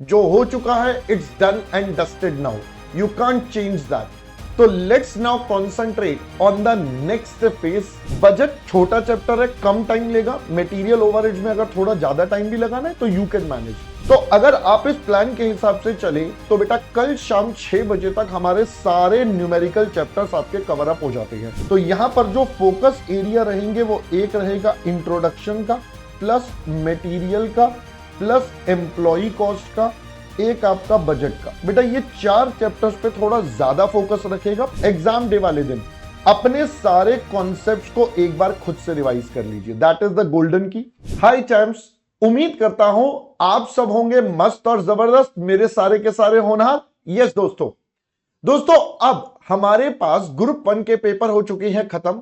जो हो चुका है it's done and dusted now, you can't change that. तो let's now concentrate on the next phase. Budget छोटा चैप्टर है, कम टाइम लेगा। मटेरियल ओवरहेड्स में अगर थोड़ा ज्यादा टाइम भी लगाना है तो यू कैन मैनेज। तो अगर आप इस प्लान के हिसाब से चले तो बेटा कल शाम 6 बजे तक हमारे सारे न्यूमेरिकल चैप्टर्स आपके कवर अप हो जाते हैं। तो यहां पर जो फोकस एरिया रहेंगे वो एक रहेगा इंट्रोडक्शन का, प्लस मटेरियल का, प्लस एम्प्लॉय कॉस्ट का, एक आपका बजट का। बेटा ये 4 चैप्टर्स पे थोड़ा ज्यादा फोकस रखेगा। एग्जाम डे वाले दिन अपने सारे कॉन्सेप्ट्स को एक बार खुद से रिवाइज कर लीजिए, दैट इज द गोल्डन की। हाय चैम्प्स, उम्मीद करता हूं आप सब होंगे मस्त और जबरदस्त, मेरे सारे के सारे होनहार। यस दोस्तों अब हमारे पास ग्रुप 1 के पेपर हो चुके हैं खत्म।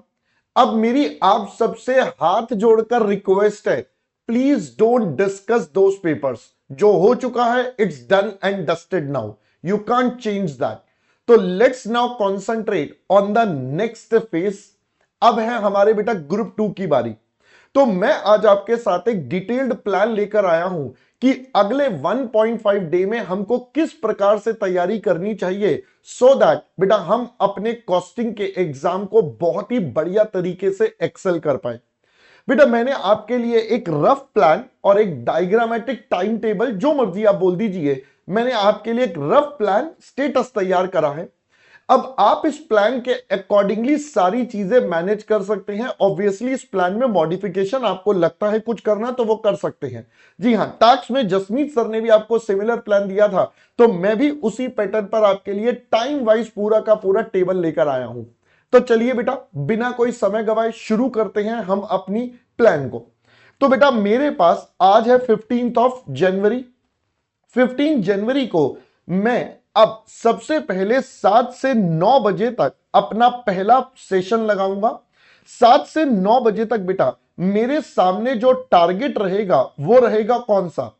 अब मेरी आप सबसे हाथ जोड़कर रिक्वेस्ट है, please don't discuss those papers. जो हो चुका है it's done and dusted now, you can't change that. तो let's now concentrate on the next phase. अब है हमारे बेटा ग्रुप 2 की बारी। तो मैं आज आपके साथ एक डिटेल्ड प्लान लेकर आया हूं कि अगले 1.5 डे में हमको किस प्रकार से तैयारी करनी चाहिए सो दैट बेटा हम अपने कॉस्टिंग के एग्जाम को बहुत ही बढ़िया तरीके से एक्सेल कर पाए। बेटा मैंने आपके लिए एक रफ प्लान और एक डायग्रामेटिक टाइम टेबल, जो मर्जी आप बोल दीजिए, मैंने आपके लिए एक रफ प्लान स्टेटस तैयार करा है। अब आप इस प्लान के अकॉर्डिंगली सारी चीजें मैनेज कर सकते हैं। ऑब्वियसली इस प्लान में मॉडिफिकेशन आपको लगता है कुछ करना तो वो कर सकते हैं। जी हां, टैक्स में जसमीत सर ने भी आपको सिमिलर प्लान दिया था, तो मैं भी उसी पैटर्न पर आपके लिए टाइम वाइज पूरा का पूरा टेबल लेकर आया हूं। तो चलिए बेटा बिना कोई समय गवाए शुरू करते हैं हम अपनी प्लान को। तो बेटा मेरे पास आज है 15 जनवरी। 15 जनवरी को मैं अब सबसे पहले 7 से 9 बजे तक अपना पहला सेशन लगाऊंगा। 7 से 9 बजे तक बेटा मेरे सामने जो टारगेट रहेगा वो रहेगा कौन सा,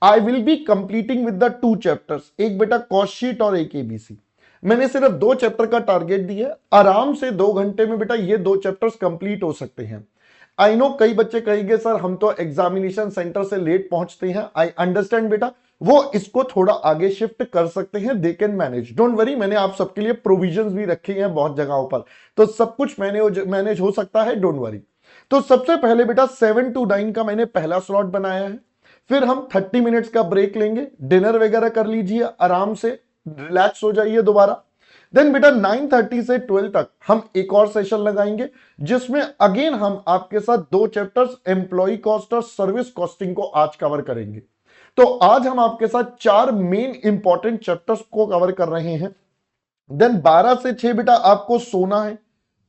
I will be completing with the 2 chapters, एक बेटा कॉस्ट शीट और एक एबीसी। मैंने सिर्फ 2 चैप्टर का टारगेट दिया है। आराम से 2 घंटे में बेटा ये 2 चैप्टर्स कंप्लीट हो सकते हैं। आई नो कई बच्चे कहेंगे सर हम तो एग्जामिनेशन सेंटर से लेट पहुंचते हैं, आई अंडरस्टैंड बेटा, वो इसको थोड़ा आगे शिफ्ट कर सकते हैं, they can manage, don't worry. मैंने आप सबके लिए प्रोविजंस भी रखे हैं बहुत जगहों पर, तो सब कुछ मैनेज हो सकता है, डोंट वरी। तो सबसे पहले बेटा 7 to 9 का मैंने पहला स्लॉट बनाया है। फिर हम 30 मिनट्स का ब्रेक लेंगे, डिनर वगैरह कर लीजिए, आराम से रिलैक्स हो जाइए दोबारा। देन बेटा 9:30 से 12 तक हम एक और सेशन लगाएंगे, जिसमें अगेन हम आपके साथ 2 चैप्टर्स एम्प्लॉय कॉस्ट और सर्विस कॉस्टिंग को आज कवर करेंगे। तो आज हम आपके साथ 4 मेन इंपॉर्टेंट चैप्टर्स को कवर कर रहे हैं। देन 12 से 6 बेटा आपको सोना है।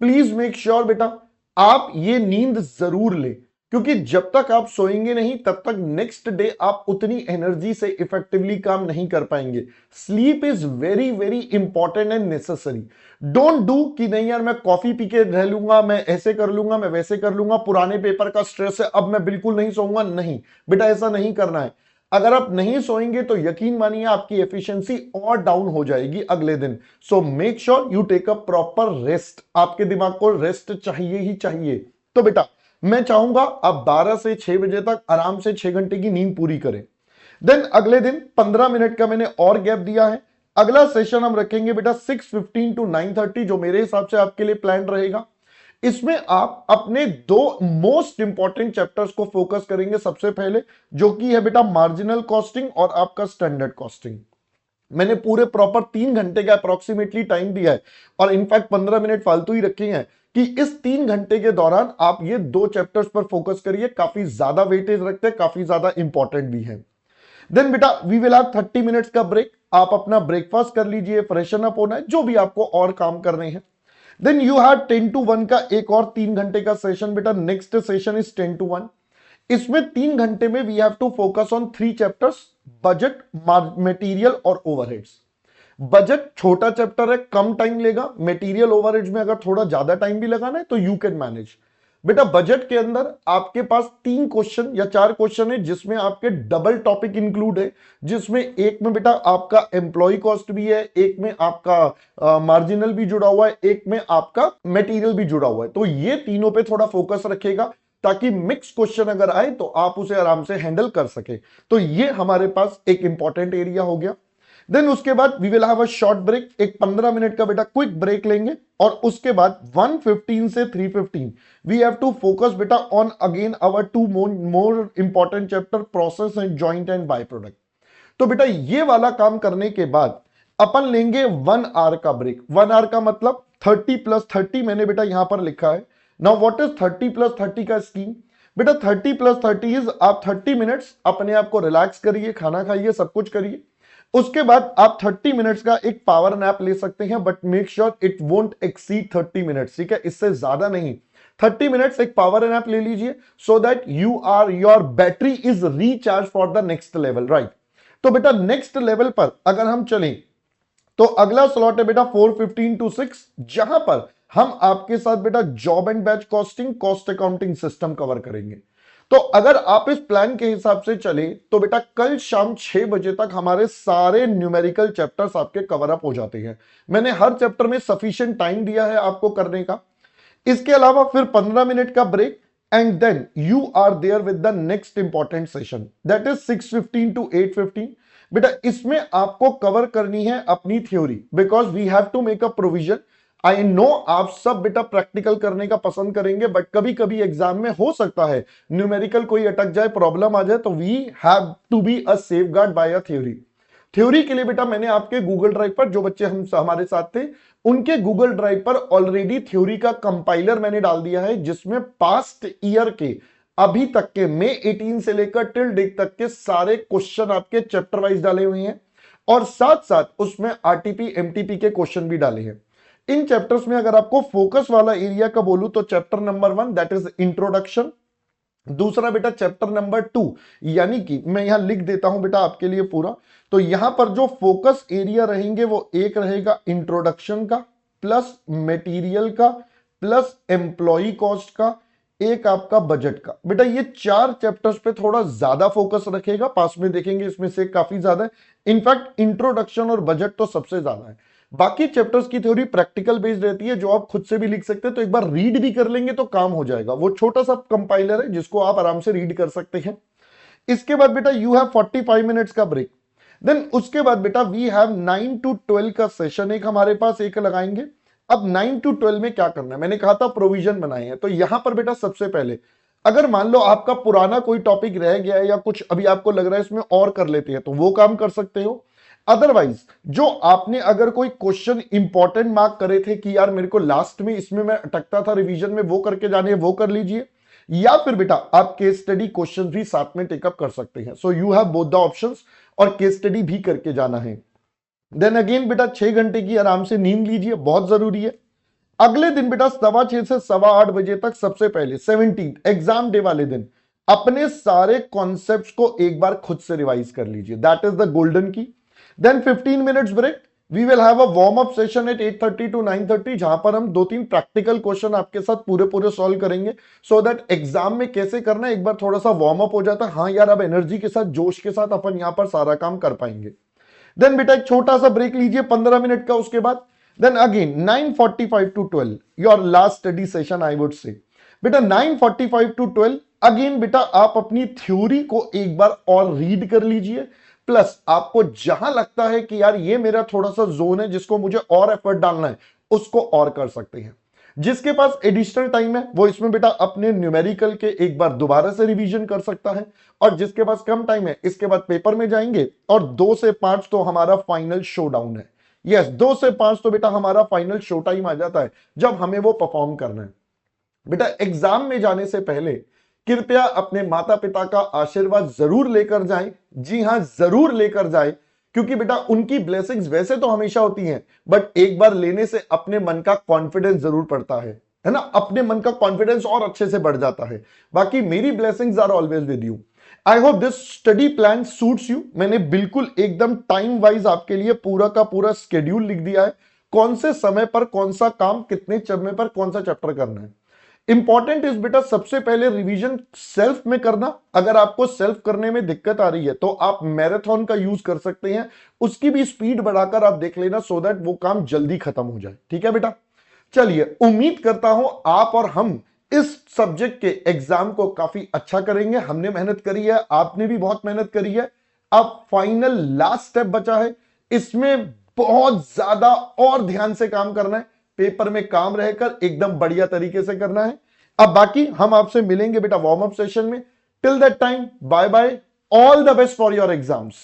प्लीज मेक श्योर बेटा आप ये नींद जरूर ले, क्योंकि जब तक आप सोएंगे नहीं तब तक नेक्स्ट डे आप उतनी एनर्जी से इफेक्टिवली काम नहीं कर पाएंगे। Sleep is very very important and necessary. Don't do कि नहीं यार मैं कॉफी पी के रह लूंगा, मैं ऐसे कर लूंगा, मैं वैसे कर लूंगा, पुराने पेपर का स्ट्रेस है अब मैं बिल्कुल नहीं सोऊंगा। नहीं बेटा ऐसा नहीं करना है। अगर आप नहीं सोएंगे तो यकीन मानिए आपकी एफिशिएंसी और डाउन हो जाएगी अगले दिन। So make sure you take a proper rest, आपके दिमाग को रेस्ट चाहिए ही चाहिए। तो बेटा मैं चाहूंगा आप 12 से 6 बजे तक आराम से 6 घंटे की नींद पूरी करें। देन अगले दिन 15 मिनट का मैंने और गैप दिया है। अगला सेशन हम रखेंगे बेटा 6:15 to 9:30, जो मेरे हिसाब से आपके लिए प्लान रहेगा। इसमें आप अपने 2 मोस्ट इंपॉर्टेंट चैप्टर्स को फोकस करेंगे सबसे पहले, जो कि है बेटा मार्जिनल कॉस्टिंग और आपका स्टैंडर्ड कॉस्टिंग। मैंने पूरे प्रॉपर 3 घंटे का अप्रोक्सीमेटली टाइम दिया है, और इनफैक्ट 15 मिनट फालतू ही रखे हैं कि इस 3 घंटे के दौरान आप ये 2 चैप्टर्स पर फोकस करिए। काफी ज्यादा वेटेज रखते हैं, काफी ज्यादा इंपॉर्टेंट भी है। देन बेटा वी विल हैव 30 मिनट्स का ब्रेक। आप अपना ब्रेकफास्ट कर लीजिए, फ्रेशन अप होना है, जो भी आपको और काम करने हैं। देन यू हैव 10 to 1 का एक और 3 घंटे का सेशन। बेटा नेक्स्ट सेशन इज 10 to 1। इसमें 3 घंटे में we have to focus on 3 chapters, budget, material और ओवरहेड्स। बजट छोटा चैप्टर है, कम टाइम लेगा। मटेरियल ओवरहेड्स में अगर थोड़ा ज्यादा टाइम भी लगाना है तो यू कैन मैनेज। बेटा बजट के अंदर आपके पास 3 क्वेश्चन या 4 क्वेश्चन है, जिसमें आपके डबल टॉपिक इंक्लूड है, जिसमें एक में बेटा आपका एम्प्लॉय कॉस्ट भी है, एक में आपका मार्जिनल भी जुड़ा हुआ है, एक में आपका मटेरियल भी जुड़ा हुआ है। तो ये तीनों पे थोड़ा फोकस रखेगा। ताकि मिक्स क्वेश्चन अगर आए तो आप उसे आराम से हैंडल कर सके। तो ये हमारे पास एक इंपॉर्टेंट एरिया हो गया। देन उसके बाद we will have a short break, एक 15 मिनट का बेटा क्विक ब्रेक लेंगे, और उसके बाद 1:15 से 3:15 वी हैव टू फोकस बेटा on again our two more important chapter, process and joint and by product. तो बेटा ये वाला काम करने के बाद अपन लेंगे 1 आवर का ब्रेक। 1 आवर का मतलब 30 + 30 मैंने बेटा यहां पर लिखा है। नाउ व्हाट इज 30 + 30 का स्कीम? बेटा 30 + 30 इज आप 30 मिनट्स अपने आप को रिलैक्स करिए, खाना खाइए, सब कुछ करिए। उसके बाद आप 30 मिनट्स का एक पावर नैप ले सकते हैं, but make sure it won't exceed 30 minutes, ठीक है, इससे ज्यादा नहीं। 30 मिनट्स एक पावर नैप ले लीजिए, so that your battery is recharge for the next level, right. तो बेटा नेक्स्ट लेवल पर अगर हम चलें तो अगला स्लॉट है बेटा 4:15 to 6, जहां पर हम आपके साथ बेटा job and batch costing, cost accounting system cover करेंगे। तो अगर आप इस प्लान के हिसाब से चले तो बेटा कल शाम 6 बजे तक हमारे सारे न्यूमेरिकल चैप्टर्स आपके कवर अप हो जाते हैं। मैंने हर चैप्टर में सफिशिएंट टाइम दिया है आपको करने का। इसके अलावा फिर 15 मिनट का ब्रेक, and then you are there with the next important session, that is 6:15 to 8:15। बेटा इसमें आपको कवर करनी है अपनी theory, because we have to make a provision. I know आप सब बेटा प्रैक्टिकल करने का पसंद करेंगे, बट कभी कभी एग्जाम में हो सकता है न्यूमेरिकल कोई अटक जाए, प्रॉब्लम आ जाए, तो we have to be a safeguard by a theory. Theory के लिए बेटा मैंने आपके गूगल ड्राइव पर, जो बच्चे हम हमारे साथ थे उनके गूगल ड्राइव पर ऑलरेडी थ्योरी का कंपाइलर मैंने डाल दिया है, जिसमें पास्ट ईयर के अभी तक के मई 18 से लेकर टिल डेट तक के सारे क्वेश्चन आपके चैप्टर वाइज डाले हुए हैं, और साथ साथ उसमें आरटीपी एमटीपी के क्वेश्चन भी डाले हैं। इन चैप्टर्स में अगर आपको फोकस वाला एरिया का बोलूं तो chapter number 1 that is introduction, दूसरा बेटा चैप्टर नंबर 2, यानी कि मैं यहां लिख देता हूं बेटा आपके लिए पूरा। तो यहां पर जो फोकस एरिया रहेंगे वो एक रहेगा इंट्रोडक्शन का, प्लस मटेरियल का, प्लस एम्प्लॉय कॉस्ट का, एक आपका बजट का। बेटा ये 4 चैप्टर्स पे थोड़ा ज्यादा फोकस रखेगा, पास में देखेंगे इसमें से काफी ज्यादा है। इनफैक्ट इंट्रोडक्शन और बजट तो सबसे ज्यादा है। बाकी चैप्टर्स की थ्योरी प्रैक्टिकल बेस्ड रहती है, जो आप खुद से भी लिख सकते हैं, तो एक बार रीड भी कर लेंगे तो काम हो जाएगा। वो छोटा सा कंपाइलर है जिसको आप आराम से रीड कर सकते हैं। इसके बाद बेटा यू हैव 45 मिनट्स का ब्रेक। देन उसके बाद बेटा वी हैव 9 to 12 का सेशन एक हमारे पास एक लगाएंगे। अब 9 to 12 में क्या करना है, मैंने कहा था प्रोविजन बनाए हैं। तो यहां पर बेटा सबसे पहले अगर मान लो आपका पुराना कोई टॉपिक रह गया है या कुछ अभी आपको लग रहा है इसमें और कर लेते हैं, तो वो काम कर सकते हो। अदरवाइज जो आपने अगर कोई क्वेश्चन इंपॉर्टेंट मार्क करे थे कि यार मेरे को लास्ट में इसमें मैं अटकता था रिवीजन में, वो करके जाने वो कर लीजिए, या फिर बेटा आप केस स्टडी क्वेश्चन भी साथ में टेकअप कर सकते हैं। So you have both the options, और केस स्टडी भी करके जाना है। देन अगेन बेटा 6 घंटे की आराम से नींद लीजिए, बहुत जरूरी है। अगले दिन बेटा 6:15 से 8:15 बजे तक सबसे पहले 17 एग्जाम डे वाले दिन अपने सारे कॉन्सेप्ट्स को एक बार खुद से रिवाइज कर लीजिए, that is the golden key. Then 15 minutes break, we will have a warm up session at 8:30 to 9:30, जहां पर हम 2-3 प्रैक्टिकल क्वेश्चन आपके साथ पूरे सॉल्व करेंगे, सो दैट एग्जाम में कैसे करना है एक बार थोड़ा सा वार्म अप हो जाता है। हाँ यार अब एनर्जी के साथ, जोश के साथ अपन यहां पर सारा काम कर पाएंगे। देन बेटा एक छोटा सा ब्रेक लीजिए 15 मिनट का। उसके बाद then again 9:45 to 12 your last study session I would say. बेटा 9:45 to 12 अगेन बेटा आप अपनी थ्योरी को एक बार और रीड कर लीजिए, प्लस आपको जहां लगता है कि यार ये मेरा थोड़ा सा जोन है जिसको मुझे और एफर्ट डालना है, उसको और कर सकते हैं। जिसके पास एडिशनल टाइम है वो इसमें बेटा अपने न्यूमेरिकल के एक बार दोबारा से रिवीजन कर सकता है, और जिसके पास कम टाइम है इसके बाद पेपर में जाएंगे, और 2 से 5 तो हमारा फाइनल शो डाउन है। यस 2 से 5 तो बेटा हमारा फाइनल शो टाइम आ जाता है जब हमें वो परफॉर्म करना है। बेटा एग्जाम में जाने से पहले कृपया अपने माता पिता का आशीर्वाद जरूर लेकर जाएं। जी हां जरूर लेकर जाएं, क्योंकि बेटा उनकी ब्लेसिंग्स वैसे तो हमेशा होती हैं, बट एक बार लेने से अपने मन का कॉन्फिडेंस जरूर बढ़ता है ना, अपने मन का कॉन्फिडेंस और अच्छे से बढ़ जाता है। बाकी मेरी blessings are always with you. I hope this study plan suits you. मैंने बिल्कुल एकदम टाइम वाइज आपके लिए पूरा का पूरा स्केड्यूल लिख दिया है, कौन से समय पर कौन सा काम, कितने समय पर कौन सा चैप्टर करना है। इंपॉर्टेंट इज बेटा सबसे पहले रिवीजन सेल्फ में करना। अगर आपको सेल्फ करने में दिक्कत आ रही है तो आप मैराथन का यूज कर सकते हैं, उसकी भी स्पीड बढ़ाकर आप देख लेना, सो दैट वो काम जल्दी खत्म हो जाए। ठीक है बेटा, चलिए उम्मीद करता हूं आप और हम इस सब्जेक्ट के एग्जाम को काफी अच्छा करेंगे। हमने मेहनत करी है, आपने भी बहुत मेहनत करी है। अब फाइनल लास्ट स्टेप बचा है, इसमें बहुत ज्यादा और ध्यान से काम करना है, पेपर में काम रहकर एकदम बढ़िया तरीके से करना है। अब बाकी हम आपसे मिलेंगे बेटा वार्म अप सेशन में। Till that time bye bye, all the best for your exams.